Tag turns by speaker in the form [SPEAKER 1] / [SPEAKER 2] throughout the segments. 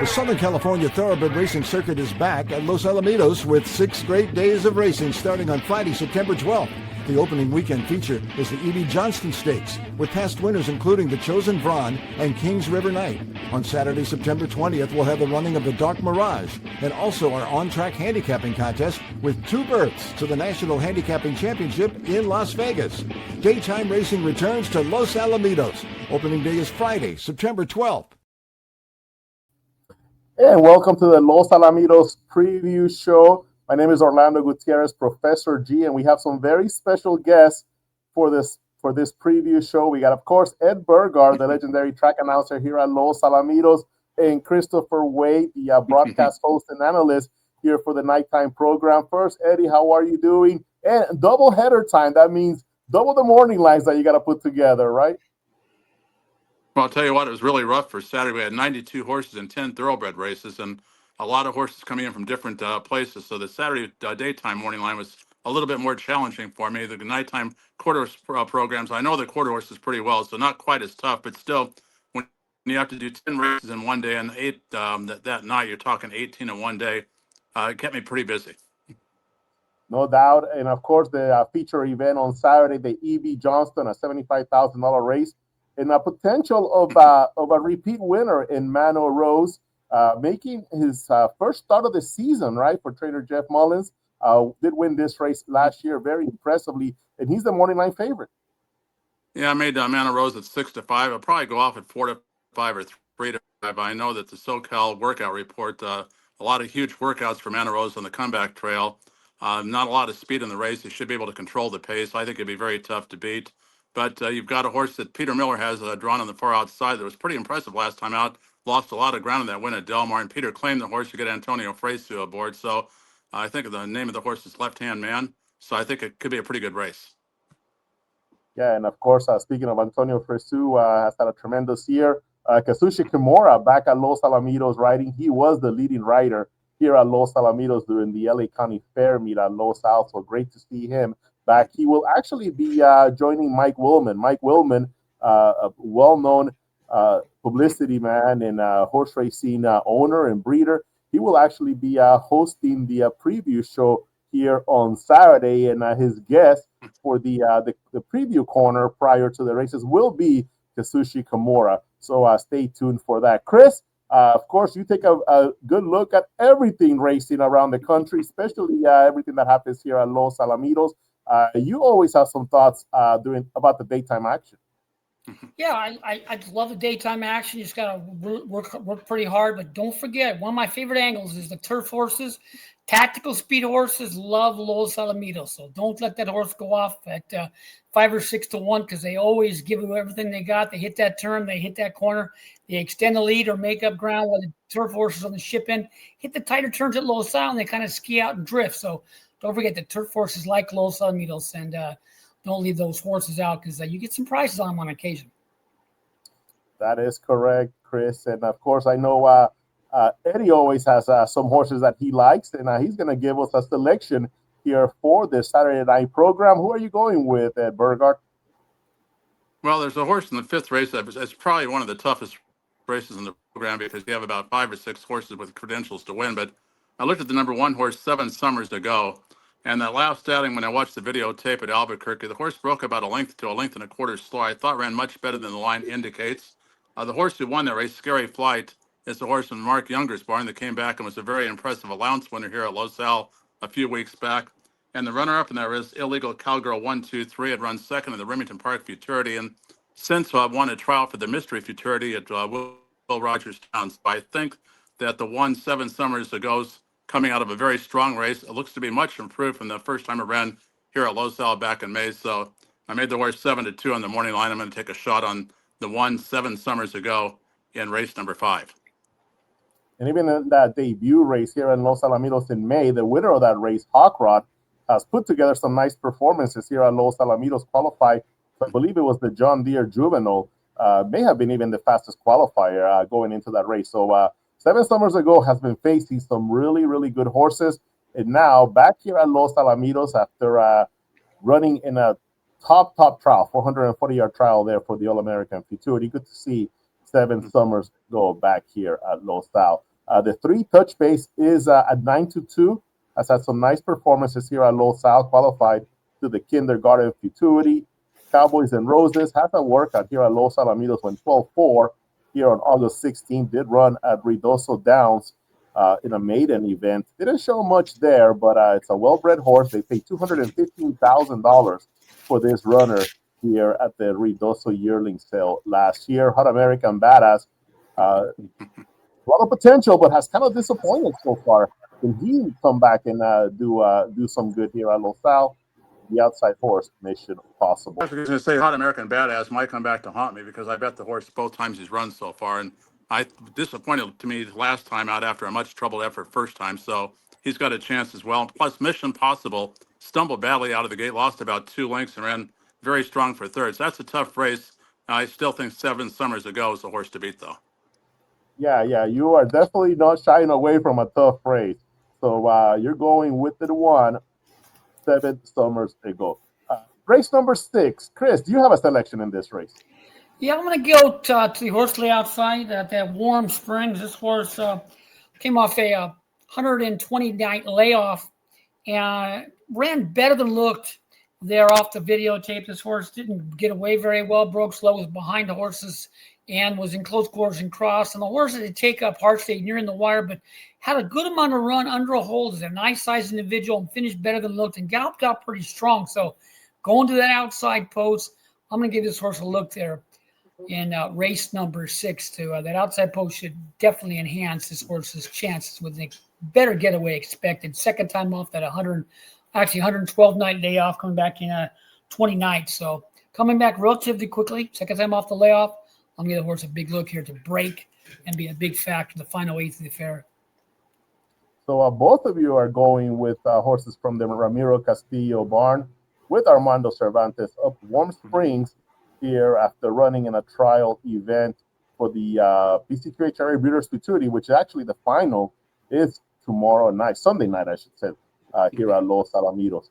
[SPEAKER 1] The Southern California Thoroughbred Racing Circuit is back at Los Alamitos with 6 straight days of racing starting on Friday, September 12th. The opening weekend feature is the Eevee Johnston Stakes, with past winners including the Chosen Vron and Kings River Knight. On Saturday, September 20th, we'll have the running of the Dark Mirage and also our on-track handicapping contest with 2 berths to the National Handicapping Championship in Las Vegas. Daytime racing returns to Los Alamitos. Opening day is Friday, September 12th.
[SPEAKER 2] And welcome to the Los Alamitos preview show. My name is Orlando Gutierrez, Professor G, and we have some very special guests for this preview show. We got, of course, Ed Burgart, the legendary track announcer here at Los Alamitos, and Christopher Wade, the broadcast host and analyst here for the nighttime program. First, Eddie, how are you doing? And double header time. That means double the morning lines that you got to put together, right?
[SPEAKER 3] Well, I'll tell you what, it was really rough for Saturday. We had 92 horses and 10 thoroughbred races, and a lot of horses coming in from different places. So the Saturday daytime morning line was a little bit more challenging for me. The nighttime quarter programs, I know the quarter horses pretty well, so not quite as tough, but still, when you have to do 10 races in one day and 8 that night, you're talking 18 in one day. It kept me pretty busy.
[SPEAKER 2] No doubt. And of course, the feature event on Saturday, the Eevee Johnston, a $75,000 race, and a potential of a repeat winner in Mano Rose, making his first start of the season, right, for trainer Jeff Mullins. Did win this race last year very impressively, and he's the morning line favorite.
[SPEAKER 3] Yeah, I made Mano Rose at 6-5. I'll probably go off at 4-5 or 3-5. I know that the SoCal workout report, a lot of huge workouts for Mano Rose on the comeback trail. Not a lot of speed in the race. He should be able to control the pace. I think it'd be very tough to beat. But you've got a horse that Peter Miller has drawn on the far outside that was pretty impressive last time out. Lost a lot of ground in that win at Del Mar, and Peter claimed the horse to get Antonio Fresu aboard. So I think the name of the horse is Left Hand Man. So I think it could be a pretty good race.
[SPEAKER 2] Yeah, and of course, speaking of Antonio Fresu, has had a tremendous year. Kazushi Kimura back at Los Alamitos riding. He was the leading rider here at Los Alamitos during the LA County Fair meet at Los Al. So great to see him back. He will actually be joining Mike Willman. Mike Willman, a well-known publicity man and horse racing owner and breeder. He will actually be hosting the preview show here on Saturday, and his guest for the preview corner prior to the races will be Kazushi Kimura. So stay tuned for that. Chris, of course, you take a good look at everything racing around the country, especially everything that happens here at Los Alamitos. You always have some thoughts about the daytime action.
[SPEAKER 4] Yeah, I love the daytime action. You just got to work pretty hard. But don't forget, one of my favorite angles is the turf horses. Tactical speed horses love Los Alamitos. So don't let that horse go off at 5 or 6 to 1 because they always give you everything they got. They hit that turn. They hit that corner. They extend the lead or make up ground while the turf horses on the ship end hit the tighter turns at Los Al, and they kind of ski out and drift. So don't forget the turf horses like Los Alamitos, and don't leave those horses out because you get some prices on them on occasion.
[SPEAKER 2] That is correct, Chris. And of course, I know Eddie always has some horses that he likes, and he's going to give us a selection here for this Saturday night program. Who are you going with, Ed Burgart?
[SPEAKER 3] Well, there's a horse in the 5th race. It's probably one of the toughest races in the program because you have about 5 or 6 horses with credentials to win. But I looked at the number 1 horse 7 summers ago, and that last outing, when I watched the videotape at Albuquerque, the horse broke about a length to a length and a quarter slow. I thought ran much better than the line indicates. The horse who won that race, Scary Flight, is the horse in Mark Younger's barn that came back and was a very impressive allowance winner here at Los Al a few weeks back. And the runner-up in that race, Illegal Cowgirl 1-2-3, had run second in the Remington Park Futurity, and since won a trial for the Mystery Futurity at Will Rogers Town. So I think that the 1 7 summers ago, coming out of a very strong race, it looks to be much improved from the first time it ran here at Los Al back in May. So I made the horse 7-2 on the morning line. I'm going to take a shot on the 1 7 summers ago in race number 5.
[SPEAKER 2] And even in that debut race here in Los Alamitos in May, the winner of that race, Hawk Rod, has put together some nice performances here at Los Alamitos. Qualified, I believe it was the John Deere Juvenile, may have been even the fastest qualifier going into that race. So 7 summers ago has been facing some really, really good horses. And now back here at Los Alamitos after running in a top trial, 440-yard trial there for the All-American Futurity. Good to see 7 summers go back here at Los Al. The 3 touch base is at 9-2. Has had some nice performances here at Los Al, qualified to the kindergarten futurity. Cowboys and Roses has a workout here at Los Alamitos, went 12-4 here on August 16th. Did run at Ruidoso Downs in a maiden event. Didn't show much there, but it's a well-bred horse. They paid $215,000 for this runner here at the Ruidoso yearling sale last year. Hot American Badass. A lot of potential, but has kind of disappointed so far. Can he come back and do some good here at Los Al? The outside horse, Mission Possible.
[SPEAKER 3] I was going to say Hot American Badass might come back to haunt me because I bet the horse both times he's run so far, and I disappointed to me last time out after a much troubled effort first time. So he's got a chance as well. Plus, Mission Possible stumbled badly out of the gate, lost about 2 lengths, and ran very strong for third. So that's a tough race. I still think 7 Summers Ago is the horse to beat, though.
[SPEAKER 2] Yeah, you are definitely not shying away from a tough race. So you're going with the 1, 7 Summers Ago. Race number 6. Chris, do you have a selection in this race?
[SPEAKER 4] Yeah, I'm going to go to the horse lay outside at that Warm Springs. This horse came off a 120-night layoff and ran better than looked there off the videotape. This horse didn't get away very well, broke slow, was behind the horses, and was in close quarters and cross. And the horse had to take up hard stayed near in the wire, but had a good amount of run under a hold as a nice sized individual and finished better than looked and galloped out pretty strong. So going to that outside post, I'm going to give this horse a look there in race number 6 too. That outside post should definitely enhance this horse's chances with a better getaway expected. Second time off that 112 night layoff, coming back in 20 nights. So coming back relatively quickly, second time off the layoff. I'm going to give the horse a big look here to break and be a big factor in the final 8th of the fair.
[SPEAKER 2] So both of you are going with horses from the Ramiro Castillo barn with Armando Cervantes up Warm Springs here after running in a trial event for the PCQHRA Breeders' Futurity, which is actually the final is tomorrow night, Sunday night, I should say, here at Los Alamitos.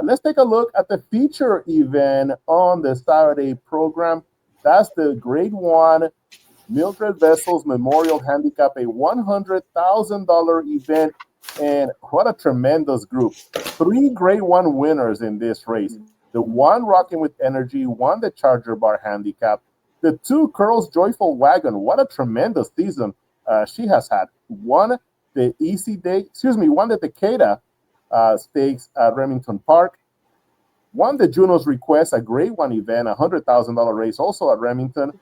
[SPEAKER 2] Let's take a look at the feature event on the Saturday program. That's the Grade 1 Mildred Vessels Memorial Handicap, a $100,000 event. And what a tremendous group. 3 Grade 1 winners in this race. The 1 Rocking with Energy, 1 the Charger Bar Handicap, the 2 Curls Joyful Wagon. What a tremendous season she has had. 1 the one the Takeda Stakes at Remington Park. 1 the Juno's Request, a Grade 1 event, a $100,000 race also at Remington.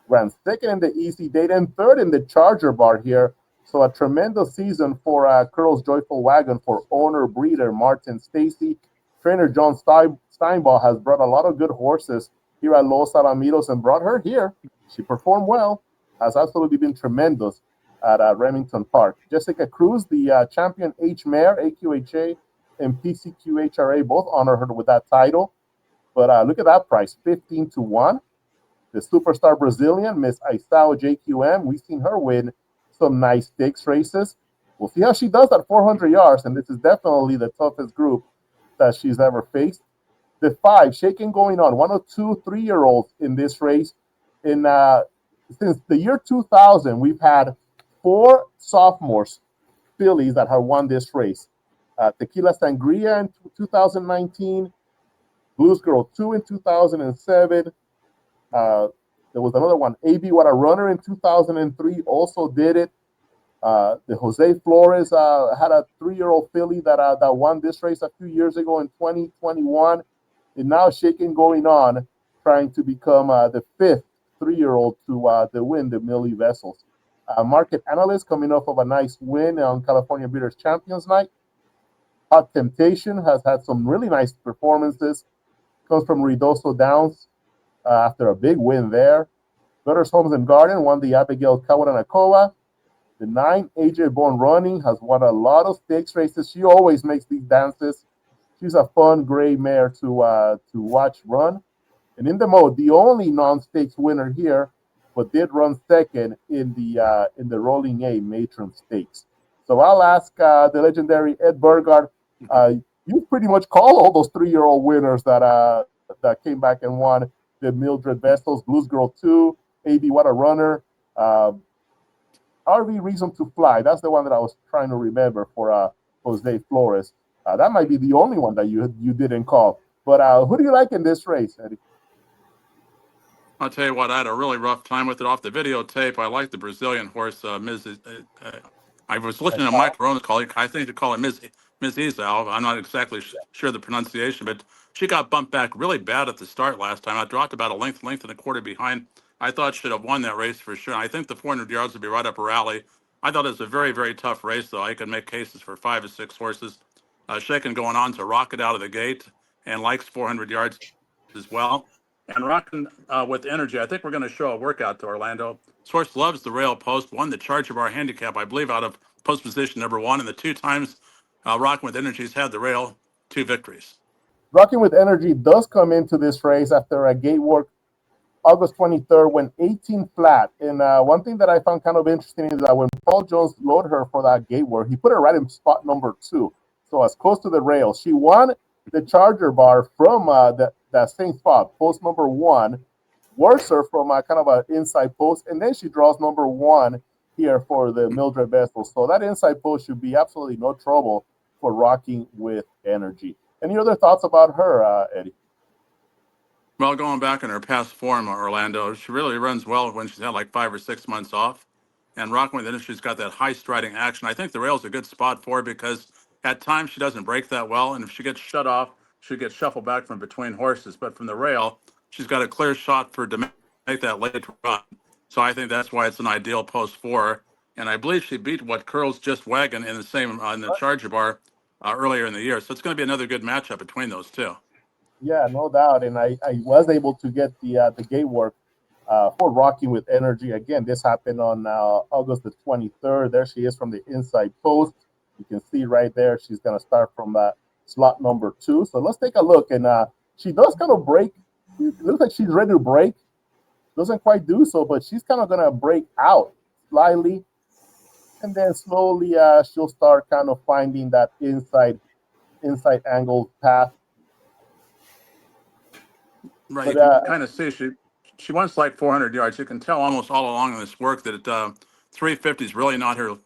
[SPEAKER 2] Ran 2nd in the Easy Date and 3rd in the Charger Bar here. So a tremendous season for Curls Joyful Wagon for owner breeder Martin Stacy. Trainer John Steinbach has brought a lot of good horses here at Los Alamitos and brought her here. She performed well, has absolutely been tremendous at Remington Park. Jessica Cruz, the champion H-Mare, AQHA, and PCQHRA both honor her with that title. But look at that price, 15-1. The superstar Brazilian, Miss Aisao JQM, we've seen her win some nice stakes races. We'll see how she does at 400 yards, and this is definitely the toughest group that she's ever faced. The 5, Shaking Going On, 1 of 2 3-year-olds in this race. Since the year 2000, we've had 4 sophomores, fillies, that have won this race. Tequila Sangria in 2019, Blues Girl 2 in 2007. There was another one, Eevee What a Runner in 2003, also did it. The Jose Flores had a 3-year-old filly that won this race a few years ago in 2021. And now Shaking Going On, trying to become the 5th 3-year-old to win the Millie Vessels. Market Analyst coming off of a nice win on California Breeders' Champions Night. Hot Temptation has had some really nice performances. Comes from Ruidoso Downs after a big win there. Gutters Homes and Garden won the Abigail Kawananakoa. The 9, AJ Born Running, has won a lot of stakes races. She always makes these dances. She's a fun gray mare to watch run. And in the mode, the only non-stakes winner here, but did run 2nd in the Rolling A Matron Stakes. So I'll ask the legendary Ed Burgart. You pretty much call all those 3-year-old winners that came back and won the Mildred Vessels, Blues Girl 2, Eevee What a Runner. RV Reason to Fly. That's the one that I was trying to remember for Jose Flores. That might be the only one that you didn't call. But who do you like in this race, Eddie?
[SPEAKER 3] I'll tell you what, I had a really rough time with it off the videotape. I like the Brazilian horse, I was listening to Mike Rona's call. I think to call it Ms. Izal. I'm not exactly sure the pronunciation, but she got bumped back really bad at the start last time. I dropped about a length and a quarter behind. I thought should have won that race for sure. I think the 400 yards would be right up her alley. I thought it was a very, very tough race, though. I could make cases for 5 or 6 horses. Shaken going on to rocket out of the gate and likes 400 yards as well. And rocking with energy, I think we're going to show a workout to Orlando. Source loves the rail post, won the Charger Bar handicap, I believe, out of post position number 1. And the 2 times Rocking with Energy's had the rail, 2 victories.
[SPEAKER 2] Rocking with Energy does come into this race after a gate work August 23rd, went 18 flat. And one thing that I found kind of interesting is that when Paul Jones loaded her for that gate work, he put her right in spot number 2. So as close to the rail. She won the Charger Bar from that same spot, post number 1. Works her from kind of an inside post. And then she draws number 1 here for the Mildred Vessels. So that inside post should be absolutely no trouble for Rocking with Energy. Any other thoughts about her, Eddie?
[SPEAKER 3] Well, going back in her past form, Orlando, she really runs well when she's had like 5 or 6 months off. And Rocking with Industry's got that high striding action. I think the rail's a good spot for her because at times she doesn't break that well. And if she gets shut off, she gets shuffled back from between horses. But from the rail, she's got a clear shot to make that late run. So I think that's why it's an ideal post for her. And I believe she beat what Curls Just Wagon in the same in the Charger Bar earlier in the year. So it's going to be another good matchup between those two.
[SPEAKER 2] Yeah, no doubt. And I was able to get the gate work for Rocking with Energy. Again, this happened on August the 23rd. There she is from the inside post. You can see right there, she's going to start from slot number 2. So let's take a look. And she does kind of break. It looks like she's ready to break. Doesn't quite do so, but she's kind of going to break out slightly. And then slowly she'll start kind of finding that inside angle path.
[SPEAKER 3] Right, you can kind of see she wants like 400 yards. You can tell almost all along in this work that 350 is really not her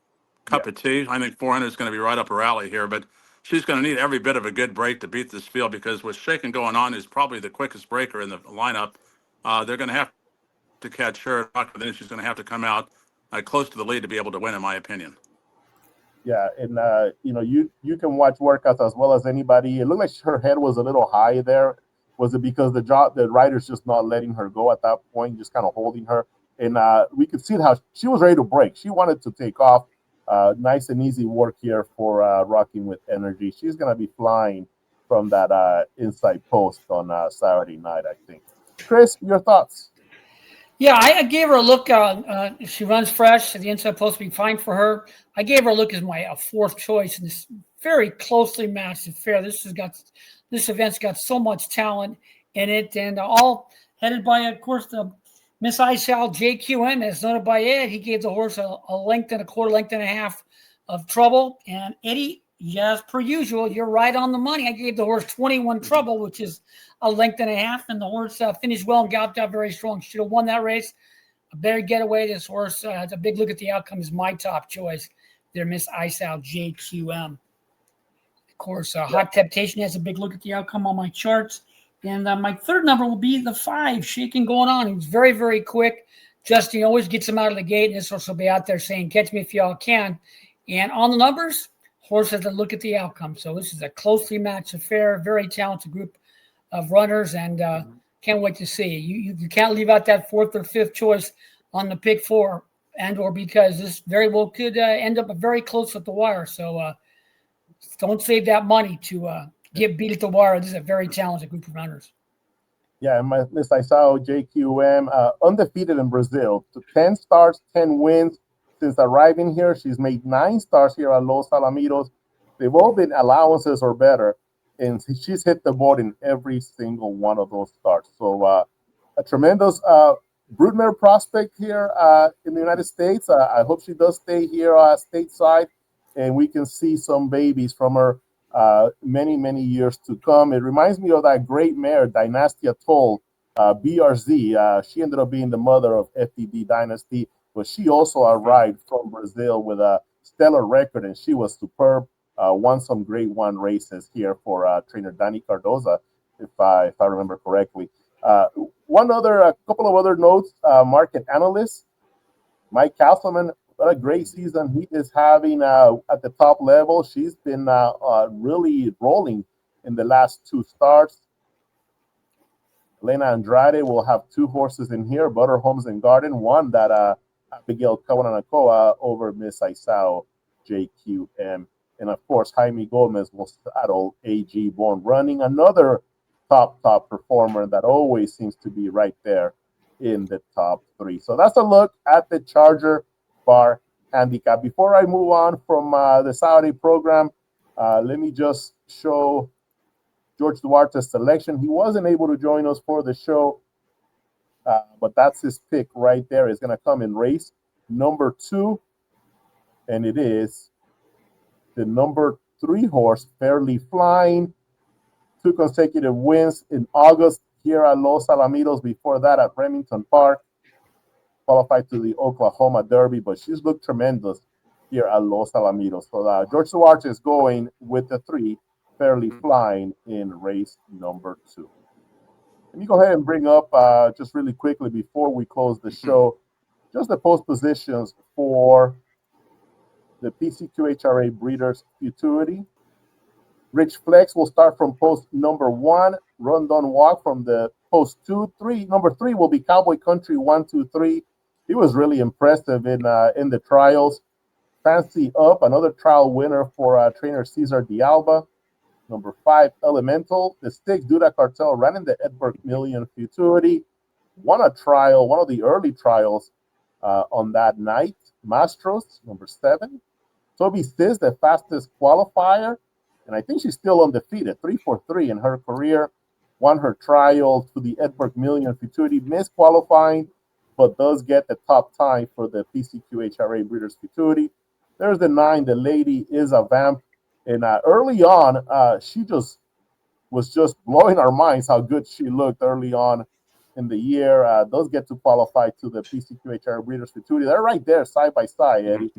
[SPEAKER 3] cup of tea. I think 400 is going to be right up her alley here, but she's going to need every bit of a good break to beat this field because with Shaken going on is probably the quickest breaker in the lineup. They're going to have to catch her. Then she's going to have to come out close to the lead to be able to win, in my opinion.
[SPEAKER 2] Yeah, and you can watch workouts as well as anybody. It looked like her head was a little high there. Was it because the rider's just not letting her go at that point, just kind of holding her? And we could see how she was ready to break. She wanted to take off. Nice and easy work here for Rocking with Energy. She's going to be flying from that inside post on Saturday night, I think. Chris, your thoughts?
[SPEAKER 4] Yeah, I gave her a look. If she runs fresh, the inside post will be fine for her. I gave her a look as my 4th choice in this very closely matched affair. This event's got so much talent in it, and all headed by, of course, the Miss Isal JQM, as noted by Ed. He gave the horse a length and a quarter, length and a half of trouble. And Eddie, as per usual, you're right on the money. I gave the horse 21 trouble, which is a length and a half, and the horse finished well and galloped out very strong. Should have won that race. A better getaway. This horse has a big look at the outcome. Is my top choice. There, Miss Isal JQM. Of course, Hot Temptation has a big look at the outcome on my charts. And my 3rd number will be the 5, Shaking going on. He's very, very quick. Justin always gets him out of the gate, and this horse will be out there saying, catch me if y'all can. And on the numbers, horse has a look at the outcome. So this is a closely matched affair, very talented group of runners, and can't wait to see. You can't leave out that 4th or 5th choice on the pick 4, and or because this very well could end up very close at the wire. So don't save that money to get beat at the wire. This is a very talented group of runners.
[SPEAKER 2] Yeah, Miss Isao JQM, undefeated in Brazil. So 10 starts, 10 wins. Since arriving here, she's made 9 starts here at Los Alamitos. They've all been allowances or better, and she's hit the board in every single one of those starts. So a tremendous broodmare prospect here in the United States. I hope she does stay here stateside, and we can see some babies from her many, many years to come. It reminds me of that great mare, Dynastia Toll, BRZ. She ended up being the mother of FDD Dynasty. but she also arrived from Brazil with a stellar record, and she was superb. Won some Grade 1 races here for trainer Danny Cardoza, if I remember correctly. A couple of other notes. Market analyst Mike Castleman, what a great season he is having at the top level. She's been really rolling in the last 2 starts. Elena Andrade will have 2 horses in here, Butter Homes and Garden, one that Abigail Kawananakoa over Miss Isao JQM. And of course, Jaime Gomez will saddle AG Born Running, another top performer that always seems to be right there in the top 3. So that's a look at the Charger Bar Handicap. Before I move on from the Saturday program, let me just show George Duarte's selection. He wasn't able to join us for the show, but that's his pick right there. It's going to come in race number 2, and it is the number 3 horse, Fairly Flying. 2 consecutive wins in August here at Los Alamitos, before that at Remington Park. Qualified to the Oklahoma Derby, but she's looked tremendous here at Los Alamitos. So George Duarte is going with the 3, Fairly Flying, in race number 2. Let me go ahead and bring up, just really quickly before we close the show, just the post positions for the PCQHRA Breeders' Futurity. Rich Flex will start from post number 1. Run, Don't Walk from the post 2. Number 3 will be Cowboy Country 1, 2, 3. He was really impressive in the trials. Fancy Up, another trial winner for trainer Cesar Dialba. Number 5, Elemental. The 6, Duda Cartel, ran in the Edberg Million Futurity. Won a trial, one of the early trials on that night. Mastros, number 7. Toby Sis, the fastest qualifier. And I think she's still undefeated, 3-4-3 in her career. Won her trial to the Edberg Million Futurity, missed qualifying, but does get the top time for the PCQHRA Breeders' Futurity. There's the 9, the Lady Is a Vamp. And early on, she was just blowing our minds how good she looked early on in the year. Does get to qualify to the PCQHRA Breeders' Futurity. They're right there, side by side, Eddie,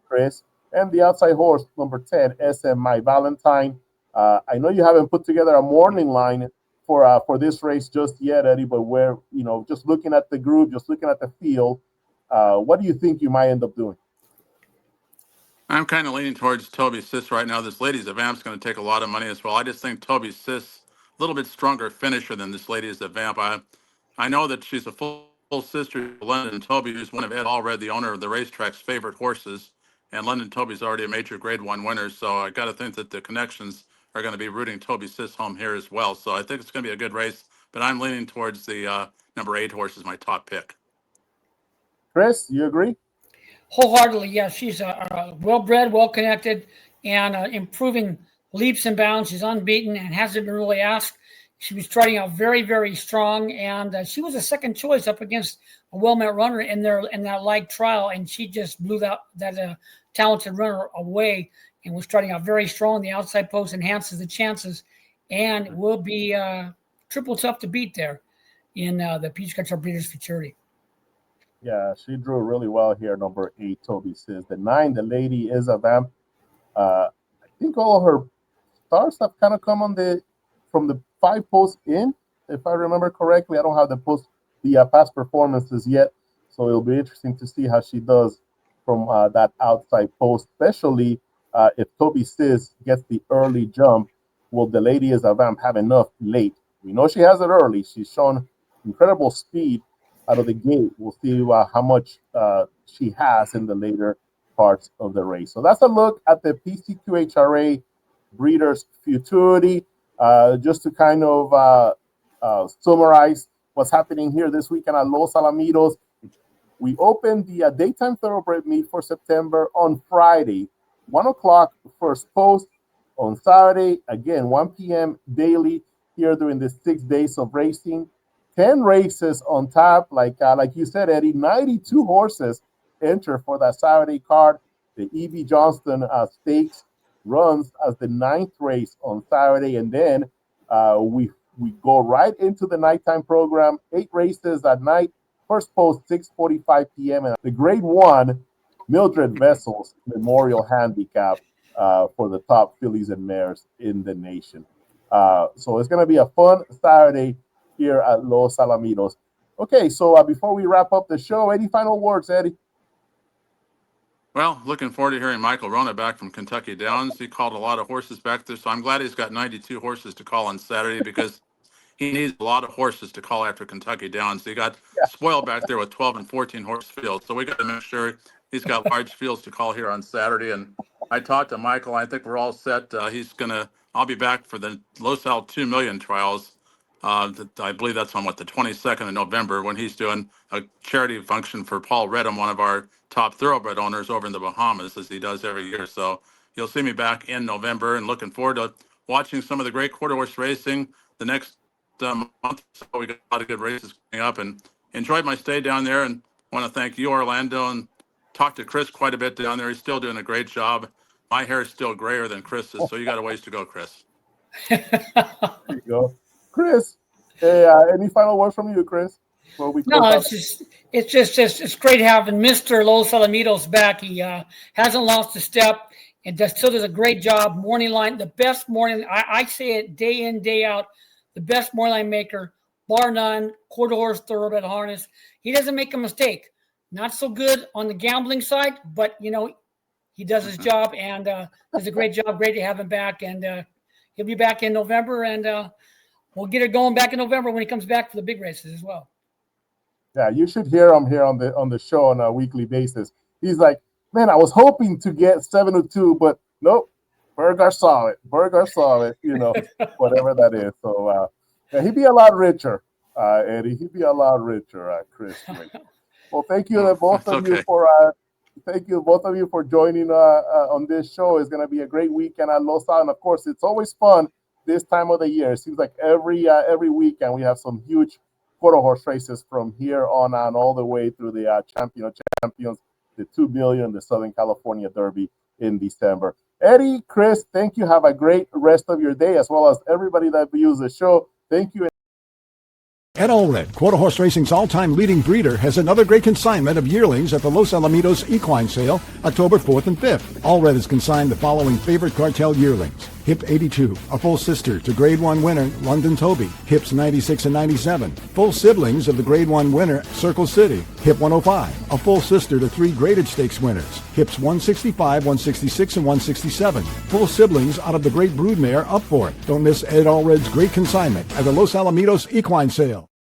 [SPEAKER 2] Chris. And the outside horse, number 10, SM My Valentine. I know you haven't put together a morning line for this race just yet, Eddie, but we're, just looking at the group, just looking at the field, what do you think you might end up doing?
[SPEAKER 3] I'm kind of leaning towards Toby Sis right now. This Lady's a Vamp's going to take a lot of money as well. I just think Toby Sis, a little bit stronger finisher than this Lady's a Vamp. I know that she's a full sister to London Toby, who's one of Ed Allred, the owner of the racetrack's favorite horses. And London Toby's already a major Grade 1 winner, so I got to think that the connections are going to be rooting Toby Sis home here as well. So I think it's going to be a good race, but I'm leaning towards the number 8 horse as my top pick.
[SPEAKER 2] Chris, you agree?
[SPEAKER 4] Wholeheartedly, yes. She's well-bred, well-connected, and improving leaps and bounds. She's unbeaten and hasn't been really asked. She was starting out very, very strong, and she was a second choice up against a well-met runner in that light trial, and she just blew that talented runner away and was starting out very strong. The outside post enhances the chances and will be triple tough to beat there in the PCQHRA Breeders' Futurity.
[SPEAKER 2] Yeah, she drew really well here, number 8, Toby Sis. The 9, the Lady Is a Vamp. I think all of her stars have kind of come from the 5 posts in, if I remember correctly. I don't have the past performances yet, so it'll be interesting to see how she does from that outside post, especially if Toby Sis gets the early jump. Will the Lady Is a Vamp have enough late? We know she has it early. She's shown incredible speed out of the gate. We'll see how much she has in the later parts of the race. So that's a look at the PCQHRA Breeders' Futurity. Just to kind of summarize what's happening here this weekend at Los Alamitos. We opened the daytime thoroughbred meet for September on Friday, 1 o'clock first post. On Saturday, again, 1 p.m. daily here during the 6 days of racing. 10 races on tap, like you said, Eddie. 92 horses enter for that Saturday card. The Eevee Johnston Stakes runs as the 9th race on Saturday, and then we go right into the nighttime program. 8 races at night, First post 6:45 p.m. and the Grade 1 Mildred Vessels Memorial Handicap for the top fillies and mares in the nation. So it's going to be a fun Saturday here at Los Alamitos. Okay, so before we wrap up the show, any final words, Eddie?
[SPEAKER 3] Well, looking forward to hearing Michael Rona back from Kentucky Downs. He called a lot of horses back there, so I'm glad he's got 92 horses to call on Saturday because he needs a lot of horses to call after Kentucky Downs. He got spoiled back there with 12 and 14 horse fields, so we got to make sure he's got large fields to call here on Saturday. And I talked to Michael. I think we're all set. I'll be back for the Los Al 2 million trials. I believe that's on the 22nd of November when he's doing a charity function for Paul Redham, one of our top thoroughbred owners over in the Bahamas, as he does every year. So you'll see me back in November, and looking forward to watching some of the great quarter horse racing the next month. So we got a lot of good races coming up, and enjoyed my stay down there. And want to thank you, Orlando, and talk to Chris quite a bit down there. He's still doing a great job. My hair is still grayer than Chris's, so you got a ways to go, Chris.
[SPEAKER 2] There you go. Chris, hey, any final words from you, Chris?
[SPEAKER 4] It's great having Mr. Los Alamitos back. He hasn't lost a step and still does a great job. Morning line, the best morning. I say it day in, day out. The best morning line maker, bar none. Quarter horse, thoroughbred harness. He doesn't make a mistake. Not so good on the gambling side, but he does his job and does a great job. Great to have him back, and he'll be back in November, and we'll get it going back in November when he comes back for the big races as well.
[SPEAKER 2] Yeah, you should hear him here on the show on a weekly basis. He's like, man, I was hoping to get 702, but nope, Burgart saw it. Whatever that is. So he'd be a lot richer, Eddie. He'd be a lot richer, Chris. Well, thank you both of you for joining on this show. It's going to be a great weekend at Los Al, and of course, it's always fun this time of the year. It seems like every weekend we have some huge quarter horse races from here on all the way through the champions, the 2 million, the Southern California Derby in December. Eddie, Chris, thank you. Have a great rest of your day, as well as everybody that views the show. Thank you.
[SPEAKER 1] Ed Allred, quarter horse racing's all-time leading breeder, has another great consignment of yearlings at the Los Alamitos Equine Sale, October 4th and 5th. Allred has consigned the following favorite cartel yearlings. Hip 82, a full sister to Grade 1 winner London Toby. Hips 96 and 97, full siblings of the Grade 1 winner Circle City. Hip 105, a full sister to 3 graded stakes winners. Hips 165, 166, and 167, full siblings out of the great broodmare Up For It. Don't miss Ed Allred's great consignment at the Los Alamitos Equine Sale.